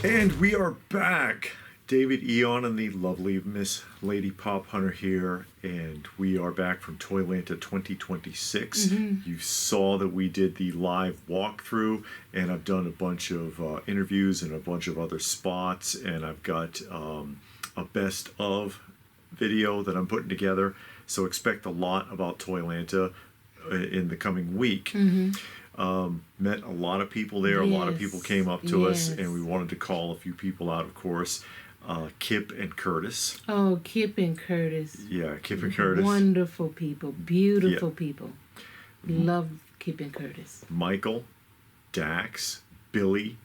And we are back. David Eon and the lovely Miss Lady Pop Hunter here, and we are back from ToyLanta 2026. You saw that we did the live walkthrough, and I've done a bunch of interviews and a bunch of other spots, and I've got a best of video that I'm putting together, so expect a lot about ToyLanta in the coming week. Met a lot of people there. A lot of people came up to us, and we wanted to call a few people out, of course. Kip and Curtis. Oh, Kip and Curtis. Yeah, Kip and Curtis. Wonderful people. Beautiful people. Love Kip and Curtis. Michael, Dax, Billy,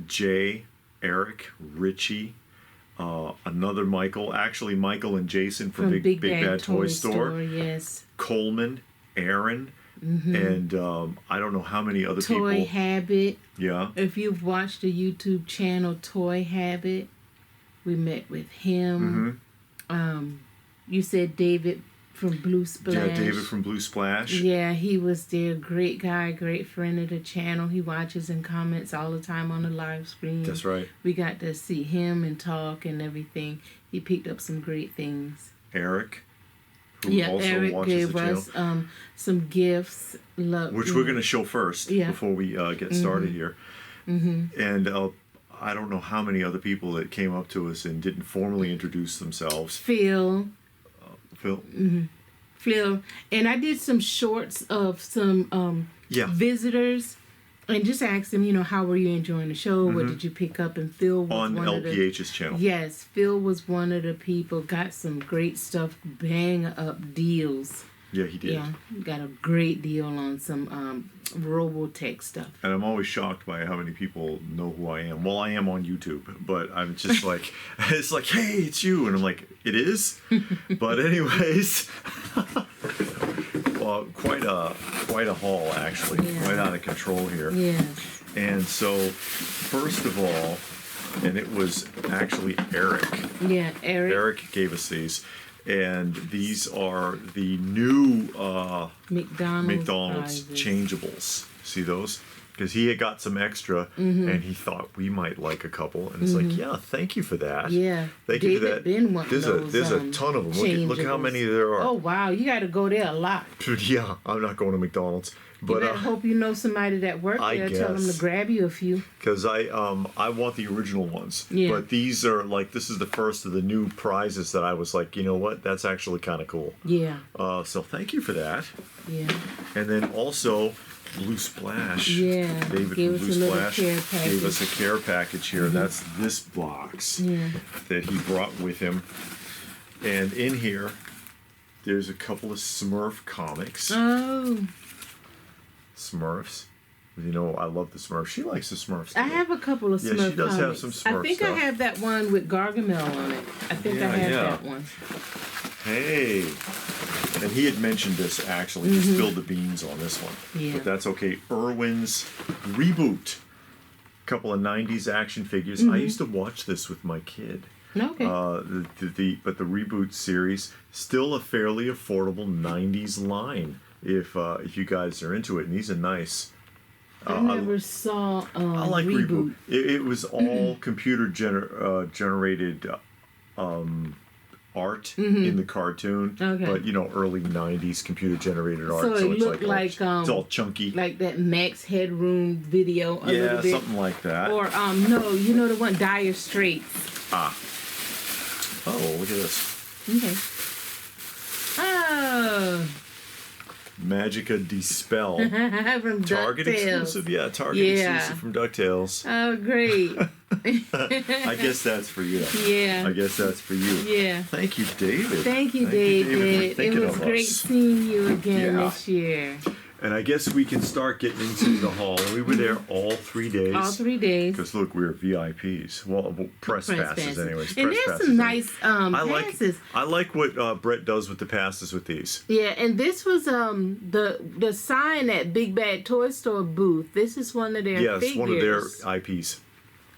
Jay, Eric, Richie, another Michael. Actually, Michael and Jason from Big Bad Toy Store. Yes. Coleman, Aaron, and I don't know how many other people. Toy Habit. Yeah. If you've watched the YouTube channel Toy Habit, we met with him. You said David from Blue Splash. Yeah, David from Blue Splash. Yeah, he was there. Great guy, great friend of the channel. He watches and comments all the time on the live stream. That's right. We got to see him and talk and everything. He picked up some great things. Eric, who also Eric watches gave the channel. us some gifts. Which we're going to show first before we get started here. And I don't know how many other people that came up to us and didn't formally introduce themselves. Phil. Phil. Phil. And I did some shorts of some visitors and just asked them, how were you enjoying the show? What did you pick up? And Phil was on one LPH's of the, channel. Yes, Phil was one of the people, got some great stuff, bang up deals. Yeah, he did. Yeah, got a great deal on some Robotech stuff. And I'm always shocked by how many people know who I am. Well, I am on YouTube, but I'm just like, it's like, hey, it's you. And I'm like, it is? But anyways, well, quite a haul, actually. Quite out of control here. Yes. And so, first of all, and it was actually Eric. Yeah, Eric. Eric gave us these. And these are the new McDonald's changeables. See those? Because he had got some extra, and he thought we might like a couple. And it's like, yeah, thank you for that. Yeah. Thank you for that. There's a ton of them. Look how many there are. Oh, wow. You got to go there a lot. Yeah, I'm not going to McDonald's. But you better hope you know somebody that works there. Tell them to grab you a few. Because I want the original ones. Yeah. But these are like, this is the first of the new prizes that I was like, you know what? That's actually kind of cool. Yeah. So thank you for that. Yeah. And then also Blue Splash. Yeah. David Gave from us Blue a Splash little care package. gave us a care package here. That's this box that he brought with him. And in here, there's a couple of Smurf comics. Oh. Smurfs. You know, I love the Smurfs. She likes the Smurfs. I have a couple of Smurf Yeah, she does comics. have some Smurf I think stuff. I have that one with Gargamel on it. I think I have that one. Hey. And he had mentioned this, actually. Just spilled the beans on this one. Yeah. But that's okay. Irwin's Reboot. A couple of 90s action figures. I used to watch this with my kid. Okay. But the Reboot series, still a fairly affordable 90s line. If you guys are into it, and these are nice. I never saw I like Reboot. It was all computer generated art in the cartoon, but early 90s computer generated art. So it it's looked like it's all chunky, like that Max Headroom video. A little bit. Something like that. Or no, you know the one Dire Straits. Oh, look at this. Okay. Oh. Magica Dispel. From Target exclusive, exclusive from DuckTales. Oh, great. I guess that's for you. Yeah. I guess that's for you. Yeah. Thank you, David. Thank you, David. It was great seeing you again this year. And I guess we can start getting into the hall. We were there all 3 days. All 3 days. Because look, we're VIPs. Well, press passes anyways. And there's some nice passes. I like what Brett does with the passes with these. Yeah, and this was the sign at Big Bad Toy Store booth. This is one of their figures. Yes, one of their IPs.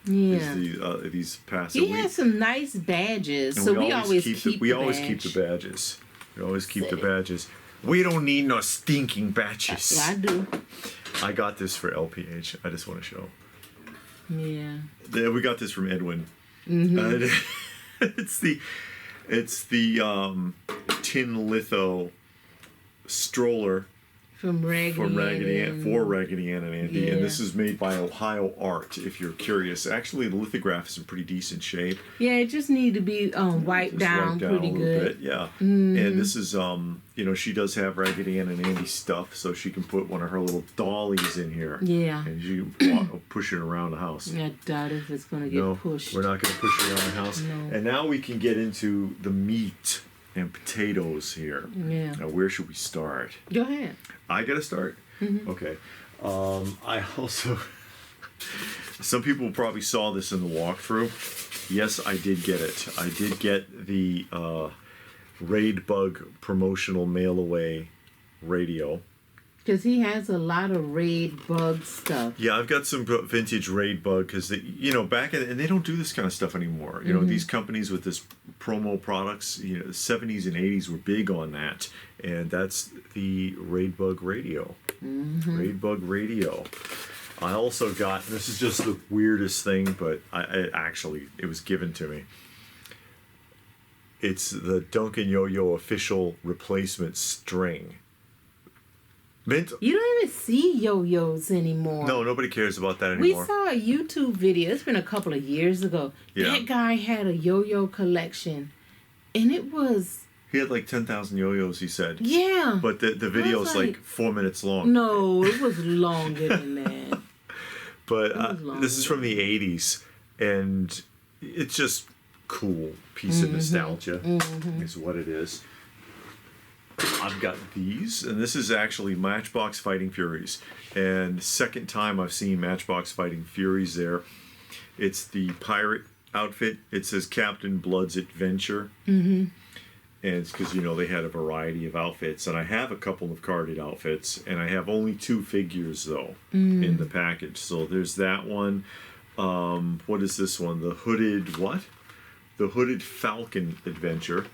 Yeah. These passes. He has some nice badges, so we always keep the We always keep the badges. We always keep the badges. We don't need no stinking badges. Yeah, I do. I got this for LPH. I just want to show. Yeah. We got this from Edwin. It's the tin litho stroller from Raggedy Ann and Andy, and this is made by Ohio Art. If you're curious, actually the lithograph is in pretty decent shape. Yeah, it just need to be wiped down pretty good. Yeah, and this is she does have Raggedy Ann and Andy stuff, so she can put one of her little dollies in here. Yeah, and you push it around the house. I doubt if it's gonna get pushed. We're not gonna push it around the house. No. And now we can get into the meat and potatoes here. Yeah. Now, where should we start? Go ahead. I gotta start. Okay. I also. Some people probably saw this in the walkthrough. Yes, I did get it. I did get the Raid Bug promotional mail away radio. Because he has a lot of Raid Bug stuff. Yeah, I've got some vintage Raid Bug because back in, and they don't do this kind of stuff anymore. You know, these companies with this promo products, the 70s and 80s were big on that, and that's the Raid Bug radio. Raid Bug radio. I also got, this is just the weirdest thing, but it was given to me. It's the Duncan Yo-Yo official replacement string. Mint. You don't even see yo-yos anymore. No, nobody cares about that anymore. We saw a YouTube video. It's been a couple of years ago. Yeah. That guy had a yo-yo collection, and it was... He had like 10,000 yo-yos, he said. Yeah. But the video's like 4 minutes long. No, it was longer than that. But this is from the 80s, and it's just cool piece of nostalgia is what it is. I've got these, and this is actually Matchbox Fighting Furies. And second time I've seen Matchbox Fighting Furies there. It's the pirate outfit. It says Captain Blood's Adventure. And it's because, they had a variety of outfits. And I have a couple of carded outfits, and I have only 2 figures, though, in the package. So there's that one. What is this one? The Hooded what? The Hooded Falcon Adventure.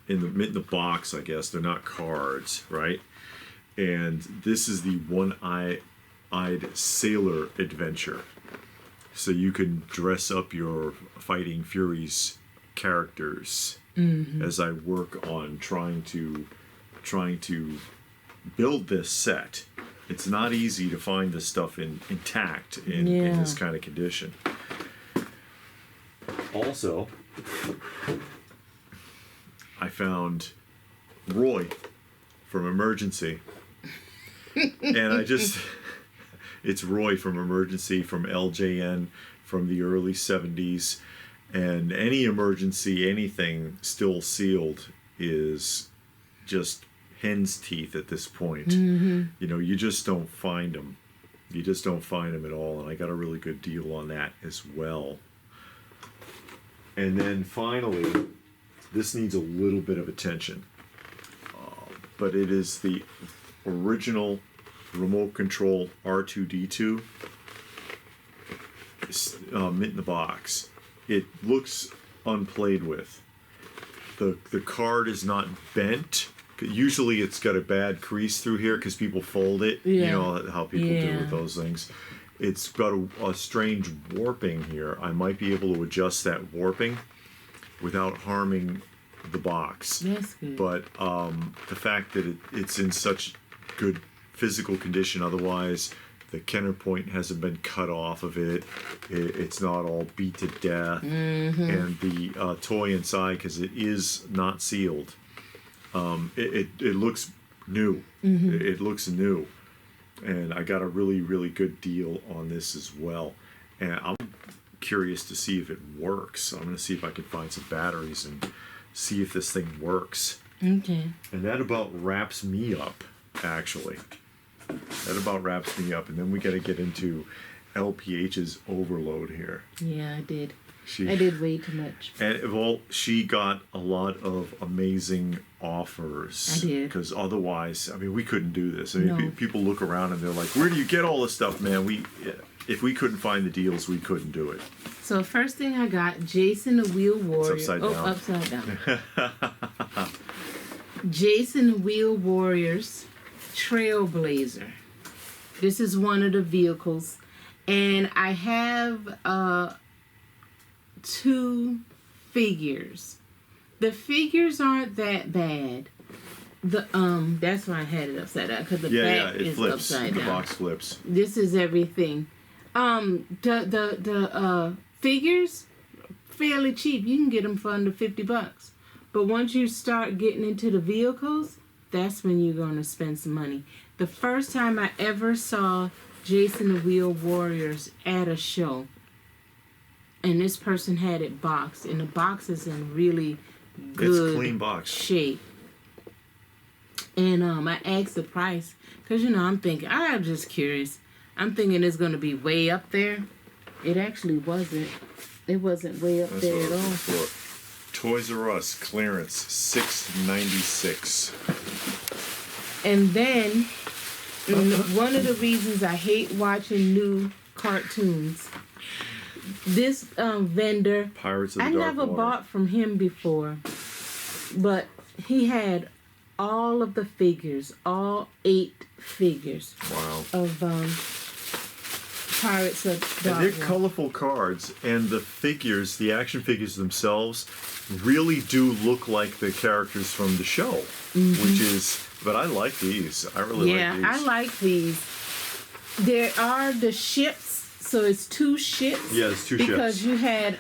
In the box, I guess. They're not cards, right? And this is the One-Eyed Sailor Adventure. So you can dress up your Fighting Furies characters as I work on trying to build this set. It's not easy to find this stuff intact in this kind of condition. Also, I found Roy from Emergency. And it's Roy from Emergency, from LJN, from the early 70s. And any Emergency, anything still sealed is just hen's teeth at this point. You just don't find them. You just don't find them at all. And I got a really good deal on that as well. And then finally, this needs a little bit of attention, but it is the original remote control R2-D2 mint in the box. It looks unplayed with. The card is not bent. Usually it's got a bad crease through here because people fold it. You know how people do with those things. It's got a strange warping here. I might be able to adjust that warping without harming the box. That's good. But the fact that it's in such good physical condition, otherwise the counterpoint hasn't been cut off of it. It's not all beat to death. And the toy inside, because it is not sealed, it looks new. It looks new. And I got a really, really good deal on this as well. And I'm curious to see if it works. I'm going to see if I can find some batteries and see if this thing works. Okay. And that about wraps me up, actually. That about wraps me up. And then we got to get into LPH's overload here. Yeah, I did. I did way too much. And well, she got a lot of amazing offers. I did. Because otherwise, we couldn't do this. People look around and they're like, "Where do you get all this stuff, man?" If we couldn't find the deals, we couldn't do it. So first thing I got, Jason the Wheel Warrior. It's upside down. Upside down. Jason the Wheel Warrior's Trailblazer. This is one of the vehicles. And I have 2 figures. The figures aren't that bad. That's why I had it upside down, because the back it is flips. upside down. The box flips. This is everything. The figures, fairly cheap. You can get them for under $50. But once you start getting into the vehicles, that's when you're going to spend some money. The first time I ever saw Jason the Wheel Warriors at a show, and this person had it boxed, and the box is in really good clean box shape. And I asked the price, because, I'm thinking, I'm just curious. I'm thinking it's going to be way up there. It actually wasn't. It wasn't way up there at all. Toys R Us clearance $6.96. And then one of the reasons I hate watching new cartoons, this vendor, Pirates of the I Dark never Water. bought from him before, but he had all of the figures, all 8 figures. Wow. Of Pirates of the Dark And they're Water. colorful cards, and the figures, the action figures themselves, really do look like the characters from the show, which is. But I like these. I really like these. Yeah, I like these. There are the ships, so it's 2 ships. Yeah, it's 2 ships. Because you had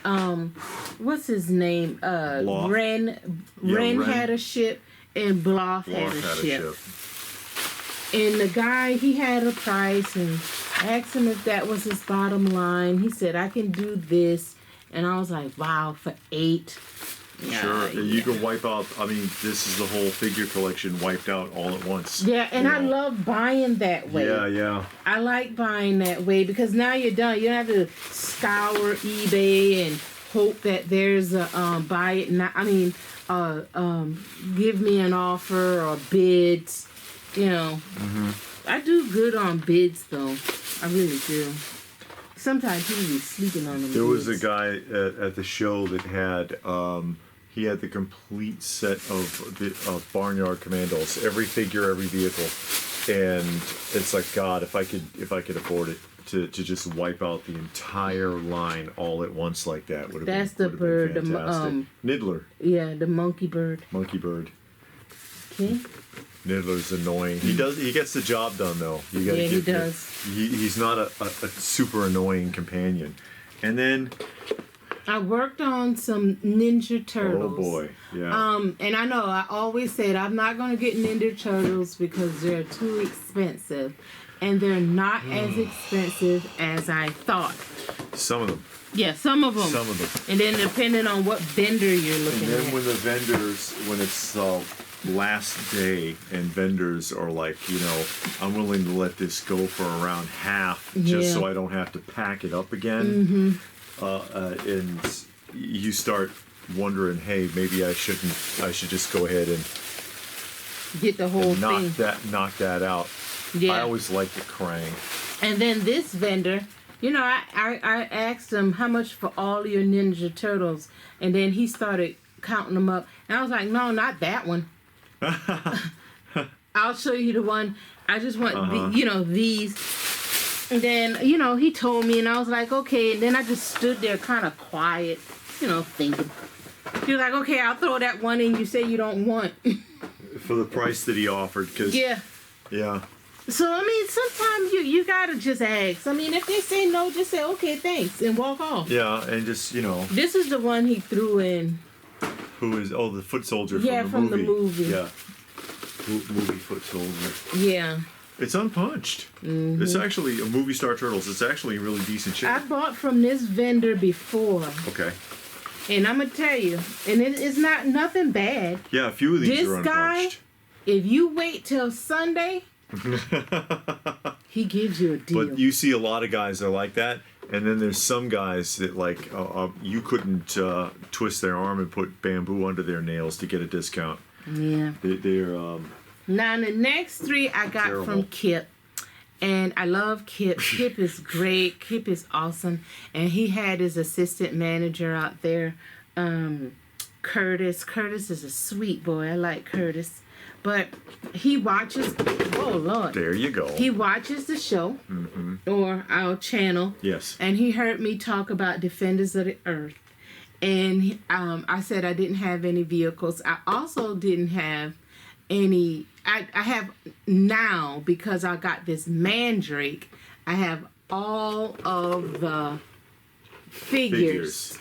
what's his name? Bloff. Ren Ren had a ship, and Bloff had a ship. And the guy, he had a price, and I asked him if that was his bottom line. He said, I can do this. And I was like, wow, for 8. Sure, you can wipe out. I mean, this is the whole figure collection wiped out all at once. Yeah, and I love buying that way. Yeah. I like buying that way because now you're done. You don't have to scour eBay and hope that there's a buy it now. I mean, give me an offer or bids. I do good on bids though. I really do. Sometimes people be sleeping on them. There was a guy at the show that had he had the complete set of Barnyard Commandos, every figure, every vehicle, and it's like, God, if I could afford it to just wipe out the entire line all at once like that would have been. That's the bird, been fantastic. Niddler. Yeah, the monkey bird. Monkey bird. Okay. Niddler's annoying. He gets the job done though. He does. He's not a super annoying companion. And then I worked on some Ninja Turtles. oh boy, yeah. And I know I always said I'm not going to get Ninja Turtles because they're too expensive, and they're not as expensive as I thought. Some of them. Yeah, some of them. Some of them. And then depending on what vendor you're looking And then at. when the vendors, when it's last day and vendors are like, I'm willing to let this go for around half just so I don't have to pack it up again. And you start wondering, hey, maybe I should just go ahead and get the whole thing. Knock that out. Yeah. I always like the Krang. And then this vendor, I asked him how much for all your Ninja Turtles, and then he started counting them up, and I was like, no, not that one. I'll show you the one. I just want these. And then he told me, and I was like, okay. And then I just stood there kind of quiet, thinking. He was like, okay, I'll throw that one in you say you don't want. For the price that he offered, because yeah. So I mean, sometimes you gotta just ask. I mean, if they say no, just say okay, thanks, and walk off. Yeah, and just This is the one he threw in. Who is the foot soldier from the movie? Yeah, movie foot soldier. Yeah. It's unpunched. Mm-hmm. It's actually a movie Star Turtles. It's actually a really decent shape. I bought from this vendor before. Okay. And I'm gonna tell you, and it's nothing bad. Yeah, a few of these are unpunched. This guy, if you wait till Sunday, he gives you a deal. But you see a lot of guys that are like that, and then there's some guys that you couldn't twist their arm and put bamboo under their nails to get a discount. Yeah. They're Now the next 3 I got terrible. from Kip. And I love Kip. Kip is great. Kip is awesome. And he had his assistant manager out there, Curtis. Curtis is a sweet boy. I like Curtis. but he watches. Oh Lord! There you go. He watches the show or our channel. Yes. And he heard me talk about Defenders of the Earth, and I said I didn't have any vehicles. I also didn't have any. I have now because I got this Mandrake. I have all of the figures.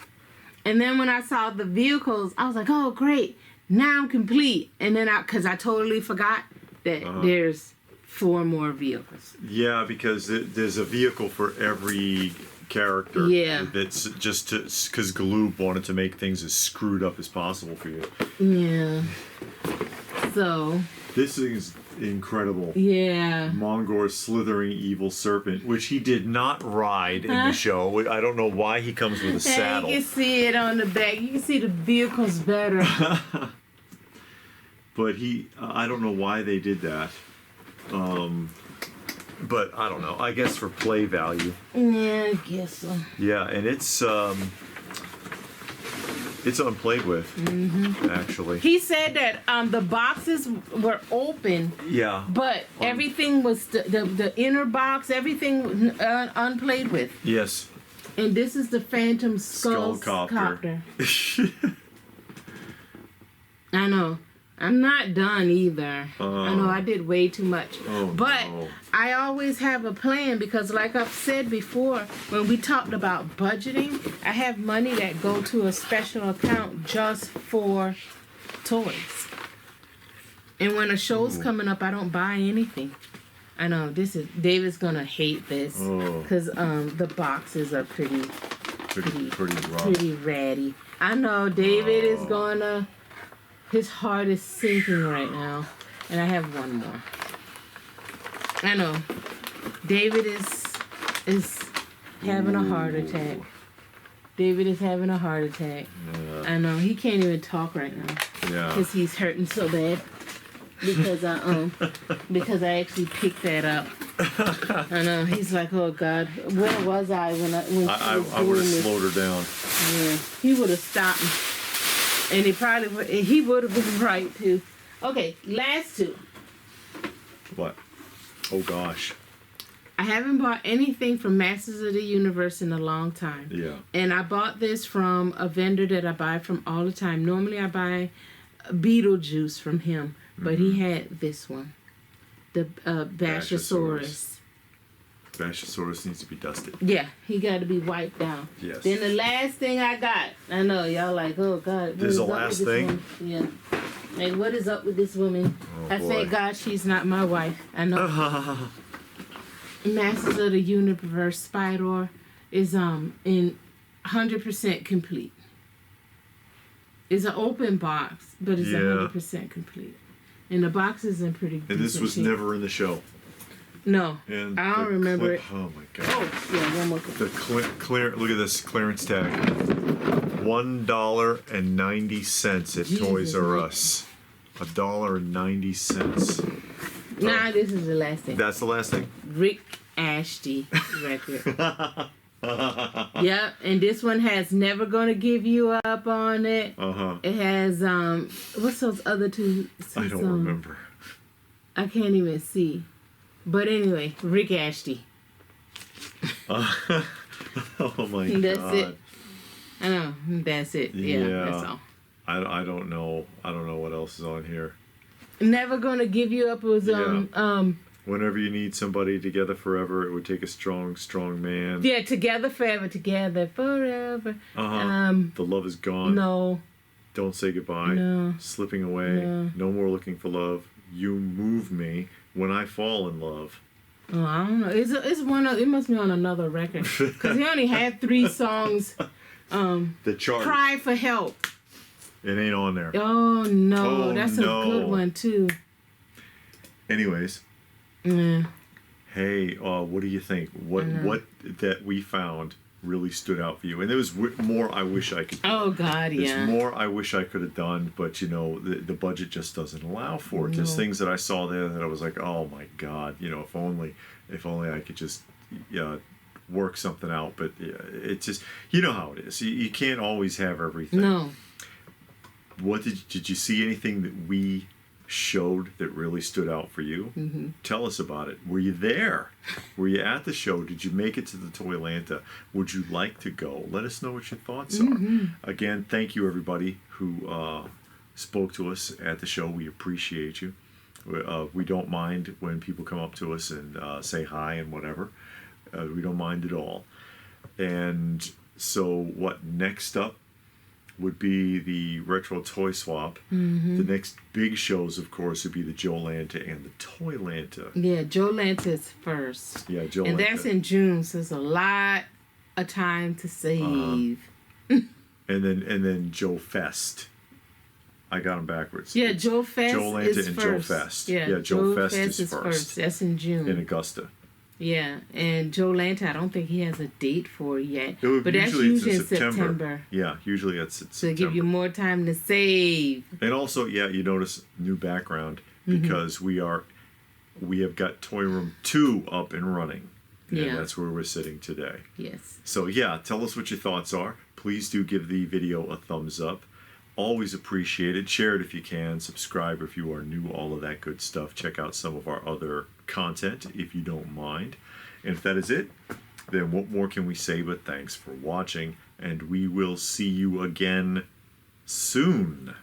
And then when I saw the vehicles, I was like, oh, great. Now I'm complete. And then because I totally forgot that there's 4 more vehicles. Yeah, because there's a vehicle for every character. Yeah. That's just because Galoob wanted to make things as screwed up as possible for you. Yeah. So. This is incredible. Yeah. Mongor's slithering evil serpent, which he did not ride in the show. I don't know why he comes with a saddle. You can see it on the back. You can see the vehicles better. But I don't know why they did that. But I don't know. I guess for play value. Yeah, I guess so. Yeah, and it's unplayed with, actually. He said that the boxes were open. Yeah. But everything was the inner box, everything unplayed with. Yes. And this is the Phantom Skullcopter. I know. I'm not done either. I know I did way too much. But no. I always have a plan because like I've said before, when we talked about budgeting, I have money that go to a special account just for toys. And when a show's coming up, I don't buy anything. I know David's gonna hate this because the boxes are pretty rough. Pretty ratty. I know David is gonna. His heart is sinking right now. And I have one more. I know. David is having a heart attack. David is having a heart attack. Yeah. I know. He can't even talk right now. Yeah. Because he's hurting so bad. Because I actually picked that up. I know. He's like, oh God, where was I when I would have slowed her down. Yeah. He would have stopped me. And he would have been right too. Okay, last 2. What? Oh gosh. I haven't bought anything from Masters of the Universe in a long time. Yeah. And I bought this from a vendor that I buy from all the time. Normally I buy Beetlejuice from him, but he had this one. The Bashosaurus. Bashosaurus needs to be dusted. Yeah, he got to be wiped down. Yes. Then the last thing I got, I know y'all like, oh God. This is the last thing? Woman? Yeah. Like, what is up with this woman? I thank God she's not my wife. I know. Masters of the Universe Spider is in 100% complete. It's an open box, but it's 100% complete. And the box is in pretty good. And this was never in the show. No, and I don't remember it. Oh my God! Oh yeah, one more thing. The look at this clearance tag. $1.90 at Toys R Us. $1.90. Nah, this is the last thing. That's the last thing. Rick Ashley record. Yep, and this one has Never Gonna Give You Up on it. It has what's those other 2? I don't remember. I can't even see. But anyway, Rick Ashley. Oh my God. That's it. I know. That's it. Yeah, that's all. I don't know. I don't know what else is on here. Never Gonna Give You Up was Whenever you need somebody, together forever, it would take a strong, strong man. Yeah, together forever, together forever. The love is gone. No. Don't say goodbye. No. Slipping away. No more looking for love. You move me when I fall in love. Oh, I don't know. It's one of. It must be on another record because he only had 3 songs. The chart. Cry for Help. It ain't on there. Oh no, that's a good one too. Anyways. Yeah. Hey, what do you think? What that we found really stood out for you? And there was more I wish I could do. Oh God, yeah. There's more I wish I could have done, but you know the budget just doesn't allow for it. There's things that I saw there that I was like, oh my God, you know, if only I could just work something out. But it's just, you know how it is. You can't always have everything. No. What did you see anything that we showed that really stood out for you? Tell us about it. Were you there? Were you at the show? Did you make it to the ToyLanta? Would you like to go? Let us know what your thoughts are. Again, thank you everybody who spoke to us at the show. We appreciate you. We don't mind when people come up to us and say hi and whatever. We don't mind at all. And so what next up would be the Retro Toy Swap. The next big shows, of course, would be the Joelanta and the ToyLanta. Yeah, Joelanta is first. Yeah, Joelanta. And that's in June, so it's a lot of time to save. And then Joe Fest. I got them backwards. Yeah, Joe Fest Joelanta is and first. Joe Fest. Yeah, Joe Fest is first. That's in June. In Augusta. Yeah, and Joelanta, I don't think he has a date for it yet. But that's usually in September. Yeah, usually it's September. So give you more time to save. And also, yeah, you notice new background because we have got Toy Room 2 up and running. And that's where we're sitting today. Yes. So yeah, tell us what your thoughts are. Please do give the video a thumbs up. Always appreciate it. Share it if you can. Subscribe if you are new. All of that good stuff. Check out some of our other content if you don't mind. And if that is it, then what more can we say but thanks for watching. And we will see you again soon.